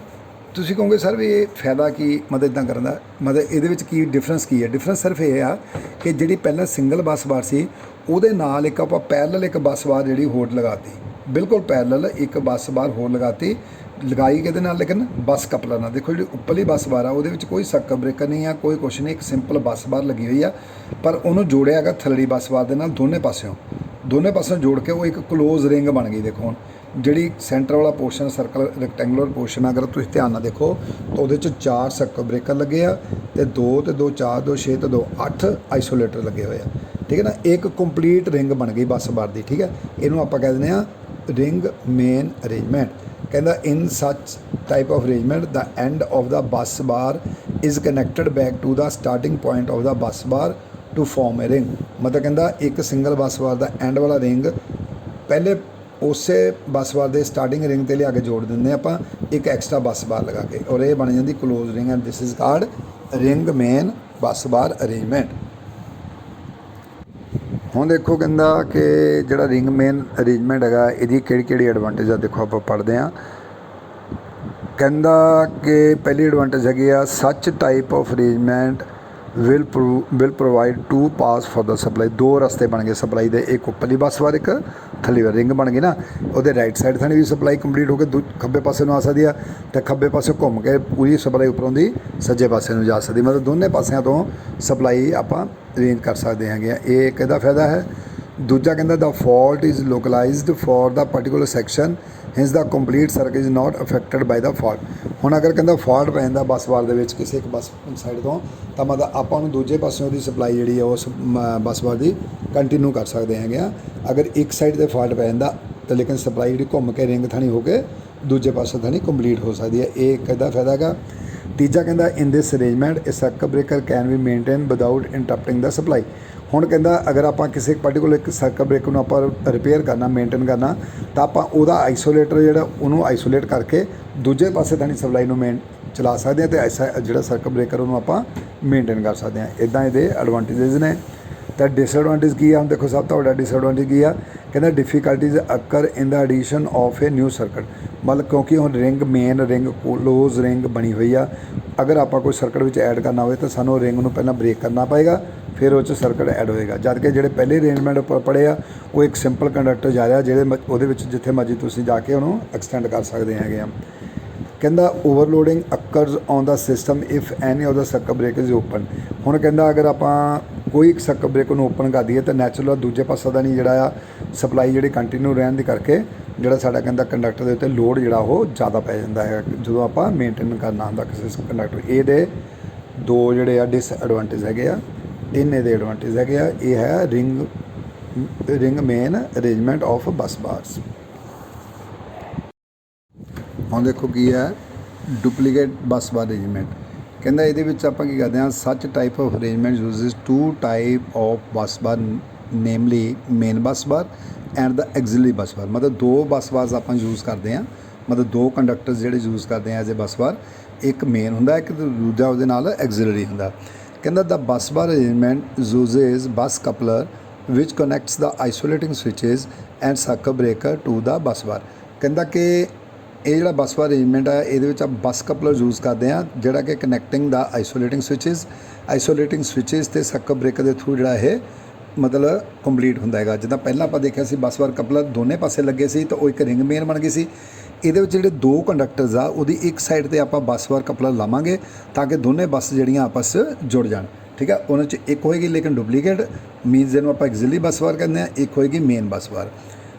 ਤੁਸੀਂ ਕਹੋਗੇ ਸਰ ਵੀ ਇਹ ਫਾਇਦਾ ਕੀ ਮਤਲਬ ਇੱਦਾਂ ਕਰਨ ਦਾ? ਮਤਲਬ ਇਹਦੇ ਵਿੱਚ ਕੀ ਡਿਫਰੈਂਸ ਕੀ ਹੈ? ਡਿਫਰੈਂਸ ਸਿਰਫ ਇਹ ਆ ਕਿ ਜਿਹੜੀ ਪਹਿਲਾਂ ਸਿੰਗਲ ਬੱਸ ਬਾਰ ਸੀ ਉਹਦੇ ਨਾਲ ਇੱਕ ਆਪਾਂ ਪੈਰਲਲ ਇੱਕ ਬੱਸ ਬਾਰ ਜਿਹੜੀ ਹੋਰ ਲਗਾਤੀ, ਬਿਲਕੁਲ ਪੈਰਲਲ ਇੱਕ ਬੱਸ ਬਾਰ ਹੋਰ ਲਗਾਤੀ। ਲਗਾਈ ਕਿਹਦੇ ਨਾਲ? ਲੇਕਿਨ ਬੱਸ ਕਪਲਰ ਨਾਲ। ਦੇਖੋ ਜਿਹੜੀ ਉੱਪਰਲੀ ਬੱਸ ਬਾਰ ਆ ਉਹਦੇ ਵਿੱਚ ਕੋਈ ਸਰਕਟ ਬ੍ਰੇਕਰ ਨਹੀਂ ਆ, ਕੋਈ ਕੁਛ ਨਹੀਂ, ਇੱਕ ਸਿੰਪਲ ਬੱਸ ਬਾਰ ਲੱਗੀ ਹੋਈ ਆ, ਪਰ ਉਹਨੂੰ ਜੋੜਿਆ ਹੈਗਾ ਥੱਲੜੀ ਬੱਸ ਬਾਰ ਦੇ ਨਾਲ ਦੋਨੇ ਪਾਸਿਓਂ ਜੋੜ ਕੇ ਉਹ ਇੱਕ ਕਲੋਜ਼ ਰਿੰਗ ਬਣ ਗਈ। ਦੇਖੋ ਹੁਣ ਜਿਹੜੀ ਸੈਂਟਰ ਵਾਲਾ ਪੋਰਸ਼ਨ ਸਰਕਲ ਰੈਕਟੈਂਗੂਲਰ ਪੋਰਸ਼ਨ, ਅਗਰ ਤੁਸੀਂ ਧਿਆਨ ਨਾਲ ਦੇਖੋ ਤਾਂ ਉਹਦੇ 'ਚ 4 ਸਰਕਟ ਬ੍ਰੇਕਰ ਲੱਗੇ ਆ ਅਤੇ 2 ਅਤੇ 2 4 2 6 ਅਤੇ 2 8 ਆਈਸੋਲੇਟਰ ਲੱਗੇ ਹੋਏ ਆ। ਠੀਕ ਹੈ ਨਾ, ਇੱਕ ਕੰਪਲੀਟ ਰਿੰਗ ਬਣ ਗਈ ਬੱਸ ਬਾਰ ਦੀ। ਠੀਕ ਹੈ, ਇਹਨੂੰ ਆਪਾਂ ਕਹਿ ਦਿੰਦੇ ਹਾਂ ਰਿੰਗ ਮੇਨ ਅਰੇਂਜਮੈਂਟ। ਕਹਿੰਦਾ in such type of arrangement the end of the bus bar is connected back to the starting point of the bus bar to form a ring. ਮਤਲਬ ਕਹਿੰਦਾ ਇੱਕ ਸਿੰਗਲ ਬੱਸ ਬਾਰ ਦਾ end ਵਾਲਾ ring ਪਹਿਲੇ ਉਸੇ ਬੱਸ ਬਾਰ ਦੇ starting ring 'ਤੇ ਲਿਆ ਕੇ ਜੋੜ ਦਿੰਦੇ ਆਪਾਂ ਇੱਕ ਐਕਸਟਰਾ ਬੱਸ ਬਾਰ ਲਗਾ ਕੇ, ਔਰ ਇਹ ਬਣ ਜਾਂਦੀ close ring and this is called ring main bus bar arrangement. ਹੁਣ ਦੇਖੋ ਕਹਿੰਦਾ ਕਿ ਜਿਹੜਾ ਰਿੰਗ ਮੇਨ ਅਰੇਂਜਮੈਂਟ ਹੈਗਾ ਇਹਦੀ ਕਿਹੜੀ ਐਡਵਾਂਟੇਜ ਆ, ਦੇਖੋ ਆਪਾਂ ਪੜ੍ਹਦੇ ਹਾਂ। ਕਹਿੰਦਾ ਕਿ ਪਹਿਲੀ ਐਡਵਾਂਟੇਜ ਹੈਗੀ ਆ ਸੱਚ type of arrangement will provide 2 pass for the supply. 2 ਰਸਤੇ ਬਣ ਗਏ ਸਪਲਾਈ ਦੇ, ਇੱਕ ਉੱਪਰਲੀ ਬੱਸ ਬਾਰ, ਇੱਕ ਥੱਲੇ ਵਾਲੀ ਰਿੰਗ ਬਣ ਗਈ ਨਾ। ਉਹਦੇ ਰਾਈਟ ਸਾਈਡ ਥਾਣੀ ਵੀ ਸਪਲਾਈ ਕੰਪਲੀਟ ਹੋ ਕੇ ਖੱਬੇ ਪਾਸੇ ਨੂੰ ਆ ਸਕਦੀ ਆ ਅਤੇ ਖੱਬੇ ਪਾਸੇ ਘੁੰਮ ਕੇ ਪੂਰੀ ਸਪਲਾਈ ਉੱਪਰੋਂ ਦੀ ਸੱਜੇ ਪਾਸੇ ਨੂੰ ਜਾ ਸਕਦੀ। ਮਤਲਬ ਦੋਨੇ ਪਾਸਿਆਂ ਤੋਂ ਸਪਲਾਈ ਆਪਾਂ ਅਰੇਂਜ ਕਰ ਸਕਦੇ ਹੈਗੇ ਆ। ਇਹ ਇੱਕ ਇਹਦਾ ਫਾਇਦਾ ਹੈ। ਦੂਜਾ ਕਹਿੰਦਾ the fault is localized for the particular section hence the complete circuit is not affected by the fault. ਹੁਣ ਅਗਰ ਕਹਿੰਦਾ ਫਾਲਟ ਪੈ ਜਾਂਦਾ ਬੱਸ ਬਾਰ ਦੇ ਵਿੱਚ ਕਿਸੇ ਇੱਕ ਬੱਸ ਸਾਈਡ ਤੋਂ, ਤਾਂ ਮਤਲਬ ਆਪਾਂ ਨੂੰ ਦੂਜੇ ਪਾਸਿਓਂ ਉਹਦੀ ਸਪਲਾਈ ਜਿਹੜੀ ਆ ਉਸ ਬੱਸ ਬਾਰ ਦੀ ਕੰਟੀਨਿਊ ਕਰ ਸਕਦੇ ਹੈਗੇ ਆ। ਅਗਰ ਇੱਕ ਸਾਈਡ 'ਤੇ ਫਾਲਟ ਪੈ ਜਾਂਦਾ ਤਾਂ ਲੇਕਿਨ ਸਪਲਾਈ ਜਿਹੜੀ ਘੁੰਮ ਕੇ ਰਿੰਗ ਥਾਣੀ ਹੋ ਕੇ ਦੂਜੇ ਪਾਸੇ ਥਾਣੀ ਕੰਪਲੀਟ ਹੋ ਸਕਦੀ ਹੈ। ਇਹ ਇੱਕ ਇਹਦਾ ਫਾਇਦਾ ਹੈਗਾ। ਤੀਜਾ ਕਹਿੰਦਾ in this arrangement a circuit breaker can be maintain without interrupting the supply. ਹੁਣ ਕਹਿੰਦਾ ਅਗਰ ਆਪਾਂ ਕਿਸੇ ਪਰਟੀਕੂਲਰ ਇੱਕ ਸਰਕਟ ਬ੍ਰੇਕਰ ਨੂੰ ਆਪਾਂ ਰਿਪੇਅਰ ਕਰਨਾ, ਮੇਨਟੇਨ ਕਰਨਾ, ਤਾਂ ਆਪਾਂ ਉਹਦਾ ਆਈਸੋਲੇਟਰ ਜਿਹੜਾ ਉਹਨੂੰ ਆਈਸੋਲੇਟ ਕਰਕੇ ਦੂਜੇ ਪਾਸੇ ਥਾਣੀ ਸਪਲਾਈ ਨੂੰ ਚਲਾ ਸਕਦੇ ਹਾਂ ਅਤੇ ਐਸਾ ਜਿਹੜਾ ਸਰਕਟ ਬ੍ਰੇਕਰ ਉਹਨੂੰ ਆਪਾਂ ਮੇਨਟੇਨ ਕਰ ਸਕਦੇ ਹਾਂ। ਇੱਦਾਂ ਇਹਦੇ ਐਡਵਾਂਟੇਜਸ ਨੇ। ਤਾਂ ਡਿਸਐਡਵਾਂਟੇਜ ਕੀ ਆ? ਹੁਣ ਦੇਖੋ ਸਭ ਤੋਂ ਵੱਡਾ ਡਿਸਐਡਵਾਂਟੇਜ ਕੀ ਆ? ਕਹਿੰਦਾ difficulties occur in the addition of a new circuit. ਮਤਲਬ ਕਿਉਂਕਿ ਹੁਣ ring main ring close ring ਬਣੀ ਹੋਈ ਆ, ਅਗਰ ਆਪਾਂ ਕੋਈ ਸਰਕਟ ਵਿੱਚ ਐਡ ਕਰਨਾ ਹੋਵੇ ਤਾਂ ਸਾਨੂੰ ਰਿੰਗ ਨੂੰ ਪਹਿਲਾਂ ਬ੍ਰੇਕ ਕਰਨਾ ਪਏਗਾ, फिर उस सर्किट ऐड होएगा। जद कि ਜਿਹੜੇ ਪਹਿਲੇ ਅਰੇਂਜਮੈਂਟ ਪੜ੍ਹੇ ਆ ਉਹ ਇੱਕ ਸਿੰਪਲ ਕੰਡਕਟਰ ਜਾ ਰਿਹਾ ਜਿਹਦੇ ਉਹਦੇ ਵਿੱਚ ਜਿੱਥੇ ਮਰਜ਼ੀ ਤੁਸੀਂ ਜਾ ਕੇ ਉਹਨੂੰ ਐਕਸਟੈਂਡ ਕਰ ਸਕਦੇ ਹੈਗੇ ਆ। ਕਹਿੰਦਾ overloading ਅਕਰਸ on the system if any of the circuit breaker is open. ਹੁਣ ਕਹਿੰਦਾ ਅਗਰ ਆਪਾਂ ਕੋਈ ਇੱਕ ਸਰਕਟ ਬ੍ਰੇਕਰ ਨੂੰ ਓਪਨ ਕਰ ਦਈਏ ਤਾਂ ਨੈਚੁਰਲ ਦੂਜੇ ਪਾਸੇ ਦਾ ਨਹੀਂ ਜਿਹੜਾ ਆ ਸਪਲਾਈ ਜਿਹੜੀ ਕੰਟੀਨਿਊ ਰਹਿਣ ਦੇ ਕਰਕੇ ਜਿਹੜਾ ਸਾਡਾ ਕਹਿੰਦਾ ਕੰਡਕਟਰ ਦੇ ਉੱਤੇ ਲੋਡ ਜਿਹੜਾ ਉਹ ਜ਼ਿਆਦਾ ਪੈ ਜਾਂਦਾ ਹੈ ਜਦੋਂ ਆਪਾਂ ਮੇਨਟੇਨ ਕਰਨਾ ਹੁੰਦਾ ਕਿਸੇ ਕੰਡਕਟਰ। ਇਹਦੇ ਦੋ ਜਿਹੜੇ ਆ ਡਿਸਐਡਵਾਂਟੇਜ ਹੈਗੇ ਆ, ਤਿੰਨ ਇਹਦੇ ਐਡਵਾਂਟੇਜ ਹੈਗੇ ਆ। ਇਹ ਹੈ ring main arrangement of bus ਬਾਰਸ। ਹੁਣ ਦੇਖੋ ਕੀ ਹੈ ਡੁਪਲੀਕੇਟ ਬੱਸ ਬਾਰ ਅਰੇਂਜਮੈਂਟ। ਕਹਿੰਦਾ ਇਹਦੇ ਵਿੱਚ ਆਪਾਂ ਕੀ ਕਰਦੇ ਹਾਂ, such type of arrangement uses two type of bus bar namely main bus bar and the auxiliary bus bar. ਮਤਲਬ ਦੋ ਬੱਸ ਬਾਰਸ ਆਪਾਂ ਯੂਜ਼ ਕਰਦੇ ਹਾਂ, ਮਤਲਬ ਦੋ ਕੰਡਕਟਰਸ ਜਿਹੜੇ ਯੂਜ਼ ਕਰਦੇ ਹਾਂ ਐਜ਼ ਏ ਬੱਸ ਬਾਰ। ਇੱਕ ਮੇਨ ਹੁੰਦਾ, ਇੱਕ ਦੂਜਾ ਉਹਦੇ ਨਾਲ ਐਗਜ਼ਿਲਰੀ ਹੁੰਦਾ। ਕਹਿੰਦਾ the bus bar arrangement uses bus coupler which connects the isolating switches and circuit breaker to the bus bar. ਕਹਿੰਦਾ ਕਿ ਇਹ ਜਿਹੜਾ ਬੱਸ ਬਾਰ ਅਰੇਂਜਮੈਂਟ ਹੈ ਇਹਦੇ ਵਿੱਚ ਆਪਾਂ ਬੱਸ ਕਪਲਰ ਯੂਜ਼ ਕਰਦੇ ਹਾਂ ਜਿਹੜਾ ਕਿ ਕਨੈਕਟਿੰਗ ਦਾ ਆਈਸੋਲੇਟਿੰਗ ਸਵਿਚਿਸ ਅਤੇ ਸਰਕਟ ਬ੍ਰੇਕਰ ਦੇ ਥਰੂ ਜਿਹੜਾ ਇਹ ਮਤਲਬ ਕੰਪਲੀਟ ਹੁੰਦਾ ਹੈਗਾ। ਜਿੱਦਾਂ ਪਹਿਲਾਂ ਆਪਾਂ ਦੇਖਿਆ ਸੀ ਬੱਸ ਬਾਰ ਕਪਲਰ ਦੋਨੇ ਪਾਸੇ ਲੱਗੇ ਸੀ ਤਾਂ ਉਹ ਇੱਕ ਰਿੰਗ ਮੇਨ ਬਣ ਗਈ ਸੀ। ਇਹਦੇ ਵਿੱਚ ਜਿਹੜੇ ਦੋ ਕੰਡਕਟਰਸ ਆ ਉਹਦੀ ਇੱਕ ਸਾਈਡ 'ਤੇ ਆਪਾਂ ਬੱਸ ਬਾਰ ਕਪਲਰ ਲਾਵਾਂਗੇ ਤਾਂ ਕਿ ਦੋਨੇ ਬੱਸ ਜਿਹੜੀਆਂ ਆਪਸ ਜੁੜ ਜਾਣ। ਠੀਕ ਹੈ, ਉਹਨਾਂ 'ਚ ਇੱਕ ਹੋਏਗੀ ਲੇਕਿਨ ਡੁਪਲੀਕੇਟ ਮੀਨਸ ਜਿਹਨੂੰ ਆਪਾਂ ਐਗਜ਼ਿਲਰੀ ਬੱਸ ਬਾਰ ਕਹਿੰਦੇ ਹਾਂ, ਇੱਕ ਹੋਏਗੀ ਮੇਨ ਬੱਸ ਬਾਰ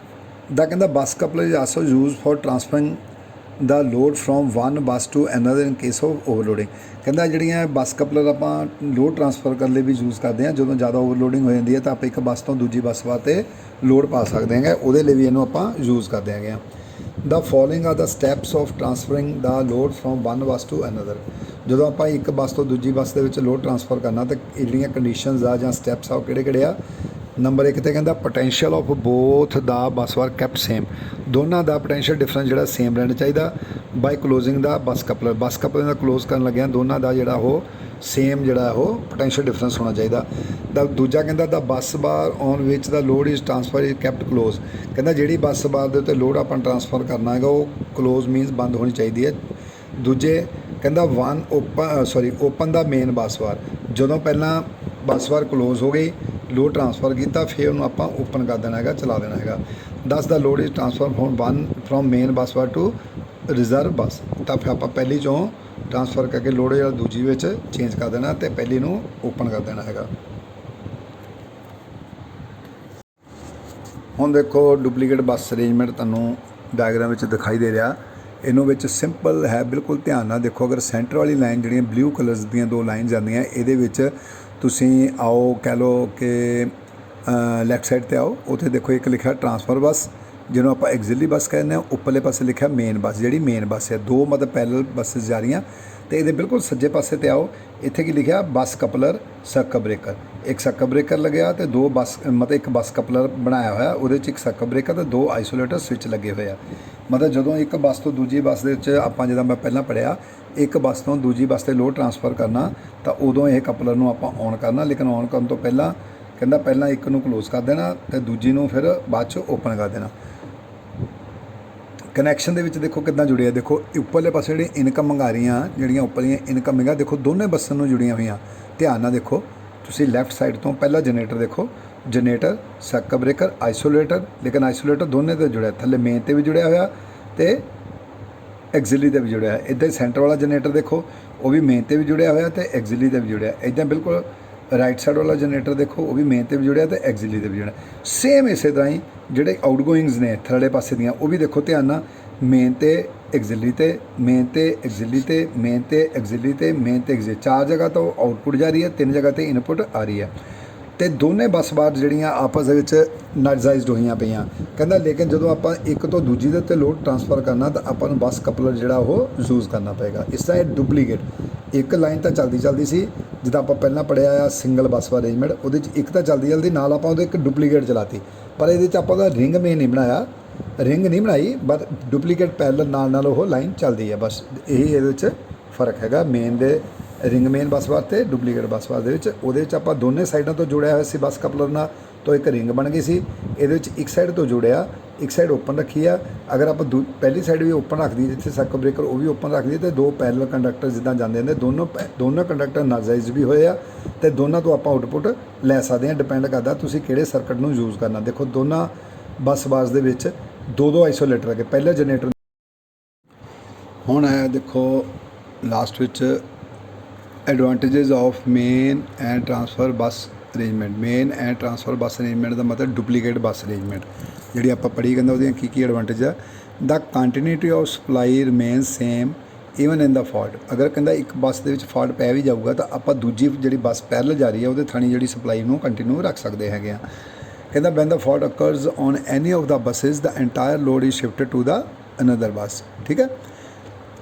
ਦਾ। ਕਹਿੰਦਾ bus coupler is also use for transferring the load from one bus to another in case of overloading. ਕਹਿੰਦਾ ਜਿਹੜੀਆਂ ਬੱਸ ਕਪਲਰ ਆਪਾਂ ਲੋਡ ਟਰਾਂਸਫਰ ਕਰਨ ਲਈ ਵੀ ਯੂਜ਼ ਕਰਦੇ ਹਾਂ। ਜਦੋਂ ਜ਼ਿਆਦਾ ਓਵਰਲੋਡਿੰਗ ਹੋ ਜਾਂਦੀ ਹੈ ਤਾਂ ਆਪਾਂ ਇੱਕ ਬੱਸ ਤੋਂ ਦੂਜੀ ਬੱਸ ਵਾਸਤੇ ਲੋਡ ਪਾ ਸਕਦੇ ਹੈਗੇ, ਉਹਦੇ ਲਈ ਵੀ ਇਹਨੂੰ ਆਪਾਂ ਯੂਜ਼ ਕਰਦੇ ਹੈਗੇ ਆ। The following are the steps of transferring the load from one bus to another. ਜਦੋਂ ਆਪਾਂ ਇੱਕ ਬੱਸ ਤੋਂ ਦੂਜੀ ਬੱਸ ਦੇ ਵਿੱਚ ਲੋਡ ਟਰਾਂਸਫਰ ਕਰਨਾ ਤਾਂ ਇਹ ਜਿਹੜੀਆਂ ਕੰਡੀਸ਼ਨਸ ਆ ਜਾਂ ਸਟੈਪਸ ਆ ਉਹ ਕਿਹੜੇ ਆ। ਨੰਬਰ 1 ਤੇ ਕਹਿੰਦਾ potential of both the bus bar kept same. ਦੋਨਾਂ ਦਾ ਪੋਟੈਂਸ਼ੀਅਲ ਡਿਫਰੈਂਸ ਜਿਹੜਾ ਸੇਮ ਰਹਿਣਾ ਚਾਹੀਦਾ। ਬਾਈ ਕਲੋਜ਼ਿੰਗ ਦਾ ਬੱਸ ਕਪਲਰ ਦਾ ਕਲੋਜ਼ ਕਰਨ ਲੱਗਿਆ ਦੋਨਾਂ ਦਾ ਜਿਹੜਾ ਉਹ ਸੇਮ ਜਿਹੜਾ ਉਹ ਪੋਟੈਂਸ਼ੀਅਲ ਡਿਫਰੈਂਸ ਹੋਣਾ ਚਾਹੀਦਾ। ਦਾ ਦੂਜਾ ਕਹਿੰਦਾ the bus bar on which the load is transfer is kept close. ਕਹਿੰਦਾ ਜਿਹੜੀ ਬੱਸ ਬਾਰ ਦੇ ਉੱਤੇ ਲੋਡ ਆਪਾਂ ਟਰਾਂਸਫਰ ਕਰਨਾ ਹੈਗਾ ਉਹ ਕਲੋਜ਼ ਮੀਨਸ ਬੰਦ ਹੋਣੀ ਚਾਹੀਦੀ ਹੈ। ਦੂਜੇ ਕਹਿੰਦਾ ਓਪਨ ਦਾ ਮੇਨ ਬੱਸ ਬਾਰ। ਜਦੋਂ ਪਹਿਲਾਂ ਬੱਸ ਬਾਰ ਕਲੋਜ਼ ਹੋ ਗਈ ਲੋਡ ਟਰਾਂਸਫਰ ਕੀਤਾ ਫਿਰ ਉਹਨੂੰ ਆਪਾਂ ਓਪਨ ਕਰ ਦੇਣਾ ਹੈਗਾ, ਚਲਾ ਦੇਣਾ ਹੈਗਾ। 10 the load is transfer from main bus bar to reserve bus. ਤਾਂ ਫਿਰ ਆਪਾਂ ਪਹਿਲੀ 'ਚੋਂ ਟਰਾਂਸਫਰ ਕਰਕੇ ਲੋਡ ਜਿਹੜਾ ਦੂਜੀ ਵਿੱਚ ਚੇਂਜ ਕਰ ਦੇਣਾ ਅਤੇ ਪਹਿਲੀ ਨੂੰ ਓਪਨ ਕਰ ਦੇਣਾ ਹੈਗਾ। ਹੁਣ ਦੇਖੋ ਡੁਪਲੀਕੇਟ ਬੱਸ ਅਰੇਂਜਮੈਂਟ ਤੁਹਾਨੂੰ ਡਾਇਗਰਾਮ ਵਿੱਚ ਦਿਖਾਈ ਦੇ ਰਿਹਾ। ਇਹਨੂੰ ਵਿੱਚ ਸਿੰਪਲ ਹੈ, ਬਿਲਕੁਲ ਧਿਆਨ ਨਾਲ ਦੇਖੋ। ਅਗਰ ਸੈਂਟਰ ਵਾਲੀ ਲਾਈਨ ਜਿਹੜੀਆਂ ਬਲੂ ਕਲਰਸ ਦੀਆਂ ਦੋ ਲਾਈਨ ਜਾਂਦੀਆਂ ਇਹਦੇ ਵਿੱਚ ਤੁਸੀਂ ਆਓ ਕਹਿ ਲਓ ਕਿ ਲੈਫਟ ਸਾਈਡ 'ਤੇ ਆਓ, ਉੱਥੇ ਦੇਖੋ ਇੱਕ ਲਿਖਿਆ ਟਰਾਂਸਫਰ ਬੱਸ ਜਿਹਨੂੰ ਆਪਾਂ ਐਗਜ਼ਿਲਰੀ ਬੱਸ ਕਹਿੰਦੇ ਹਾਂ। ਉੱਪਰਲੇ ਪਾਸੇ ਲਿਖਿਆ ਮੇਨ ਬੱਸ, ਜਿਹੜੀ ਮੇਨ ਬੱਸ ਹੈ। ਦੋ ਮਤਲਬ ਪੈਰਲਲ ਬੱਸਿਸ ਜਾ ਰਹੀਆਂ ਅਤੇ ਇਹਦੇ ਬਿਲਕੁਲ ਸੱਜੇ ਪਾਸੇ 'ਤੇ ਆਓ, ਇੱਥੇ ਕੀ ਲਿਖਿਆ ਬੱਸ ਕਪਲਰ ਸਰਕਟ ਬ੍ਰੇਕਰ। ਇੱਕ ਸਰਕਟ ਬ੍ਰੇਕਰ ਲੱਗਿਆ ਅਤੇ ਦੋ ਬੱਸ ਮਤਲਬ ਇੱਕ ਬੱਸ ਕਪਲਰ ਬਣਾਇਆ ਹੋਇਆ, ਉਹਦੇ 'ਚ ਇੱਕ ਸਰਕਟ ਬ੍ਰੇਕਰ ਅਤੇ ਦੋ ਆਈਸੋਲੇਟਰ ਸਵਿਚ ਲੱਗੇ ਹੋਏ ਆ। ਮਤਲਬ ਜਦੋਂ ਇੱਕ ਬੱਸ ਤੋਂ ਦੂਜੀ ਬੱਸ ਦੇ ਵਿੱਚ ਆਪਾਂ ਜਿੱਦਾਂ ਮੈਂ ਪਹਿਲਾਂ ਪੜ੍ਹਿਆ ਇੱਕ ਬੱਸ ਤੋਂ ਦੂਜੀ ਬੱਸ 'ਤੇ ਲੋਡ ਟਰਾਂਸਫਰ ਕਰਨਾ ਤਾਂ ਉਦੋਂ ਇਹ ਕਪਲਰ ਨੂੰ ਆਪਾਂ ਔਨ ਕਰਨਾ, ਲੇਕਿਨ ਔਨ ਕਰਨ ਤੋਂ ਪਹਿਲਾਂ ਕਹਿੰਦਾ ਪਹਿਲਾਂ ਇੱਕ ਨੂੰ ਕਲੋਜ਼ ਕਰ ਦੇਣਾ ਅਤੇ ਦੂਜੀ ਨੂੰ ਫਿਰ ਬਾਅਦ 'ਚ ਓਪਨ ਕਰ ਦੇਣਾ। ਕਨੈਕਸ਼ਨ ਦੇ ਵਿੱਚ ਦੇਖੋ ਕਿੱਦਾਂ ਜੁੜਿਆ। ਦੇਖੋ ਉੱਪਰਲੇ ਪਾਸੇ ਜਿਹੜੀਆਂ ਇਨਕਮਿੰਗ ਆ ਰਹੀਆਂ, ਜਿਹੜੀਆਂ ਉੱਪਰਲੀਆਂ ਇਨਕਮਿੰਗ ਆ ਦੇਖੋ ਦੋਨੇ ਬੱਸਾਂ ਨੂੰ ਜੁੜੀਆਂ ਹੋਈਆਂ। ਧਿਆਨ ਨਾਲ ਦੇਖੋ ਤੁਸੀਂ ਲੈਫਟ ਸਾਈਡ ਤੋਂ ਪਹਿਲਾਂ ਜਨਰੇਟਰ ਦੇਖੋ, ਜਨਰੇਟਰ ਸਰਕਟ ਬ੍ਰੇਕਰ ਆਈਸੋਲੇਟਰ, ਲੇਕਿਨ ਆਈਸੋਲੇਟਰ ਦੋਨੇ 'ਤੇ ਜੁੜਿਆ, ਥੱਲੇ ਮੇਨ 'ਤੇ ਵੀ ਜੁੜਿਆ ਹੋਇਆ ਅਤੇ ਐਗਜ਼ਿਲਰੀ 'ਤੇ ਵੀ ਜੁੜਿਆ ਹੋਇਆ। ਇੱਦਾਂ ਹੀ ਸੈਂਟਰ ਵਾਲਾ ਜਨਰੇਟਰ ਦੇਖੋ ਉਹ ਵੀ ਮੇਨ 'ਤੇ ਵੀ ਜੁੜਿਆ ਹੋਇਆ ਅਤੇ ਐਗਜ਼ਿਲਰੀ 'ਤੇ ਵੀ ਜੁੜਿਆ। ਇੱਦਾਂ ਬਿਲਕੁਲ ਰਾਈਟ ਸਾਈਡ ਵਾਲਾ ਜਨਰੇਟਰ ਦੇਖੋ ਉਹ ਵੀ ਮੇਨ 'ਤੇ ਵੀ ਜੁੜਿਆ ਅਤੇ ਐਗਜ਼ਿਲਰੀ 'ਤੇ ਵੀ ਜੁੜਿਆ। ਸੇਮ ਇਸੇ ਤਰ੍ਹਾਂ ਹੀ ਜਿਹੜੇ ਆਊਟਗੋਇੰਗਸ ਨੇ ਥੱਲੜੇ ਪਾਸੇ ਦੀਆਂ ਉਹ ਵੀ ਦੇਖੋ ਧਿਆਨ ਨਾਲ ਮੇਨ 'ਤੇ ਐਗਜ਼ਿਲਰੀ 'ਤੇ, ਮੇਨ 'ਤੇ ਐਗਜ਼ਿਲਰੀ 'ਤੇ, ਮੇਨ 'ਤੇ ਐਗਜ਼ਿਲਰੀ 'ਤੇ, ਮੇਨ 'ਤੇ ਐਗਜ਼ਿਲਰੀ। 4 ਜਗ੍ਹਾ ਤੋਂ ਆਊਟਪੁੱਟ ਜਾ ਰਹੀ ਹੈ, 3 ਜਗ੍ਹਾ 'ਤੇ ਇਨਪੁੱਟ ਆ ਰਹੀ ਹੈ ਅਤੇ ਦੋਨੇ ਬੱਸ ਬਾਰ ਜਿਹੜੀਆਂ ਆਪਸ ਦੇ ਵਿੱਚ ਨਾਈਟਜ਼ਾਈਜ਼ਡ ਹੋਈਆਂ ਪਈਆਂ। ਕਹਿੰਦਾ ਲੇਕਿਨ ਜਦੋਂ ਆਪਾਂ ਇੱਕ ਤੋਂ ਦੂਜੀ ਦੇ ਉੱਤੇ ਲੋਡ ਟਰਾਂਸਫਰ ਕਰਨਾ ਤਾਂ ਆਪਾਂ ਨੂੰ ਬੱਸ ਕਪਲਰ ਜਿਹੜਾ ਉਹ ਯੂਜ਼ ਕਰਨਾ ਪਏਗਾ। ਇਸ ਤਰ੍ਹਾਂ ਇਹ ਡੁਪਲੀਕੇਟ ਇੱਕ ਲਾਈਨ ਤਾਂ ਚੱਲਦੀ ਸੀ ਜਿੱਦਾਂ ਆਪਾਂ ਪਹਿਲਾਂ ਪੜ੍ਹਿਆ ਆ ਸਿੰਗਲ ਬੱਸ ਬਾਰ ਅਰੇਂਜਮੈਂਟ, ਉਹਦੇ 'ਚ ਇੱਕ ਤਾਂ ਚੱਲਦੀ ਨਾਲ ਆਪਾਂ ਉਹਦੇ ਇੱਕ ਡੁਪਲੀਕੇਟ ਚਲਾਤੀ, ਪਰ ਇਹਦੇ 'ਚ ਆਪਾਂ ਉਹਦਾ ਰਿੰਗ ਮੇਨ ਨਹੀਂ ਬਣਾਇਆ, ਰਿੰਗ ਨਹੀਂ ਬਣਾਈ, ਬਟ ਡੁਪਲੀਕੇਟ ਪੈਰਲਲ ਨਾਲ ਉਹ ਲਾਈਨ ਚੱਲਦੀ ਹੈ। ਬਸ ਇਹੀ ਇਹਦੇ ਵਿੱਚ ਫ਼ਰਕ ਹੈਗਾ ਮੇਨ ਦੇ ਰਿੰਗ ਮੇਨ ਬੱਸ ਬਾਰ ਅਤੇ ਡੁਪਲੀਕੇਟ ਬੱਸ ਬਾਰ ਦੇ ਵਿੱਚ। ਉਹਦੇ 'ਚ ਆਪਾਂ ਦੋਨੇ ਸਾਈਡਾਂ ਤੋਂ ਜੁੜਿਆ ਹੋਇਆ ਸੀ ਬੱਸ ਕਪਲਰ ਨਾਲ, तो एक रिंग बन गई सी। ये एक साइड तो जुड़िया, एक साइड ओपन रखी आ। अगर आप पहली साइड भी ओपन रख दी जिथे सर्किट ब्रेकर वो भी ओपन रख दी तो दो पैरल कंडक्टर जिदा जाते हैं दोनों कंडक्टर नाजायज़ भी होए आ ते दोनों तो आप आउटपुट लै सकते हैं। डिपेंड करता तुसीं किहड़े सर्किट नूं यूज़ करना। देखो दोनों बस बार्स दे विच दो आइसोलेटर है। पहले जनरेटर हुण है देखो last which advantages of main and transfer बस अरेंजमेंट। मेन एंड ट्रांसफर बस अरेंजमेंट का मतलब डुप्लीकेट बस अरेंजमेंट जी आप पढ़ी कहते वो की एडवांटेज है। The continuity of supply remain same even in the fault. अगर कहता एक बस के फॉल्ट पै भी जाऊगा तो आप दूजी जी बस पैरल जा रही है वो थानी जी सप्लाई में कंटिन्यू रख सकते हैं। कहता when the fault occurs on any of the buses the entire load is shifted to the another bus. ठीक है।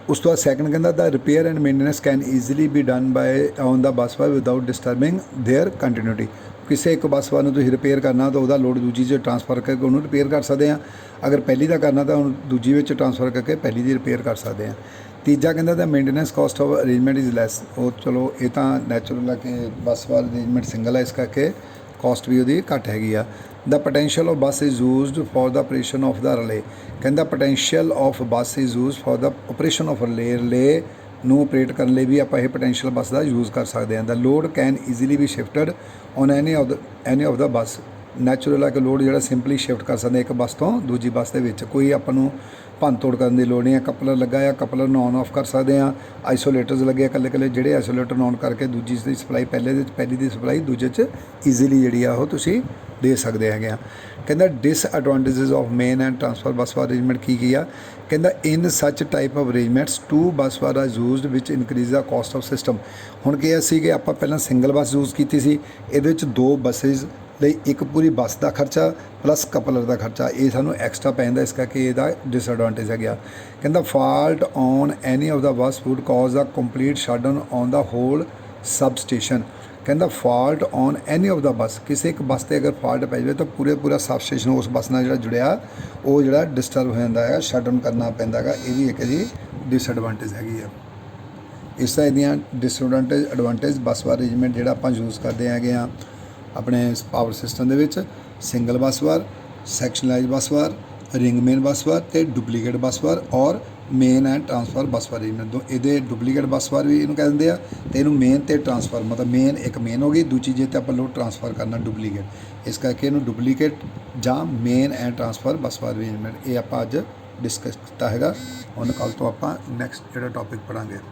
उस तो बाद सैकेंड कहता the repair and maintenance can easily be done by on the bus bar without disturbing their continuity. किसी एक बस बार तुम रिपेयर करना तो वह लोड दूजी से ट्रांसफर करके उन्होंने रिपेयर कर सकते हैं। अगर पहली का करना तो दूजी में ट्रांसफर करके पहली की रिपेयर कर सकते हैं। तीजा कहता the maintenance cost of arrangement is less. वो चलो ये तो नैचुरल है कि बस बार अरेंजमेंट सिंगल है इस करके कॉस्ट भी वो घट हैगी आ। The potential of bus is used for the operation of the relay. कहता potential of bus is use for the operation of relay ਨੂੰ ਆਪਰੇਟ ਕਰਨ ਲਈ ਵੀ ਆਪਾਂ ਇਹ ਪੋਟੈਂਸ਼ੀਅਲ ਬੱਸ ਦਾ ਯੂਜ਼ ਕਰ ਸਕਦੇ ਹਾਂ। The load can easily be shifted on any of the bus. Natural ਹੈ ਕਿ ਲੋਡ ਜਿਹੜਾ ਸਿੰਪਲੀ ਸ਼ਿਫਟ ਕਰ ਸਕਦੇ ਇੱਕ ਬੱਸ ਤੋਂ ਦੂਜੀ ਬੱਸ ਦੇ ਵਿੱਚ। ਕੋਈ ਆਪਾਂ ਨੂੰ ਭੰਨ ਤੋੜ ਕਰਨ ਦੀ ਲੋੜ ਨਹੀਂ ਹੈ। ਕਪਲਰ ਲੱਗਾ ਆ, ਕਪਲਰ ਨੂੰ ਔਨ ਆਫ ਕਰ ਸਕਦੇ ਹਾਂ। ਆਈਸੋਲੇਟਰਸ ਲੱਗੇ ਇਕੱਲੇ ਇਕੱਲੇ ਜਿਹੜੇ ਆਈਸੋਲੇਟਰ ਨੂੰ ਔਨ ਕਰਕੇ ਦੂਜੀ ਦੀ ਸਪਲਾਈ ਪਹਿਲੀ ਦੀ ਸਪਲਾਈ ਦੂਜੇ 'ਚ ਈਜ਼ੀਲੀ ਜਿਹੜੀ ਆ ਉਹ ਤੁਸੀਂ ਦੇ ਸਕਦੇ ਹੈਗੇ ਆ। ਕਹਿੰਦਾ disadvantages of main and transfer bus bar arrangement की आ। कहता in such type of arrangements two bus bar are used which increase the cost of system. हुण क्या सी कि आप पहला सिंगल बस यूज़ की सी, ये दो बसिस ਲਈ एक पूरी बस का खर्चा प्लस कपलर का खर्चा ये सानू एक्सट्रा पैंदा इस करके ਇਹਦਾ डिसएडवांटेज है गया। कहता fault on any of the bus would cause a complete shutdown on the whole sub station. कहता fault on any of the bus किसी एक बस से अगर फॉल्ट पै जाए तो पूरा सब स्टेशन उस बस नाल जुड़िया वो जो डिस्टर्ब हो जाता है, शटडाउन करना पैंदा है। ये भी एक जी डिसएडवांटेज हैगी है। इस तरह ਦੀਆਂ डिसएडवांटेज एडवांटेज बस बार अरेंजमेंट ਜਿਹੜਾ ਆਪਾਂ यूज़ करते हैं अपने पावर सिस्टम ਦੇ ਵਿੱਚ सिंगल बस बार, सैक्शनलाइज बस बार, रिंग मेन बस बार ਤੇ डुप्लीकेट बस बार और main and transfer bus bar arrangement. ये डुप्लीकेट बस बार भी इन्हों कह देंगे आ तो इन्हों मेन तो ट्रांसफर मतलब मेन एक मेन हो गई दूजी जे तो आप लोड ट्रांसफर करना डुप्लीकेट। इस करके इन्हों डुप्लीकेट ਜਾਂ main and transfer bus bar arrangement ये आप अज डिस्कस किया है। हुण कल तो आप नैक्सट जो टॉपिक पढ़ांगे।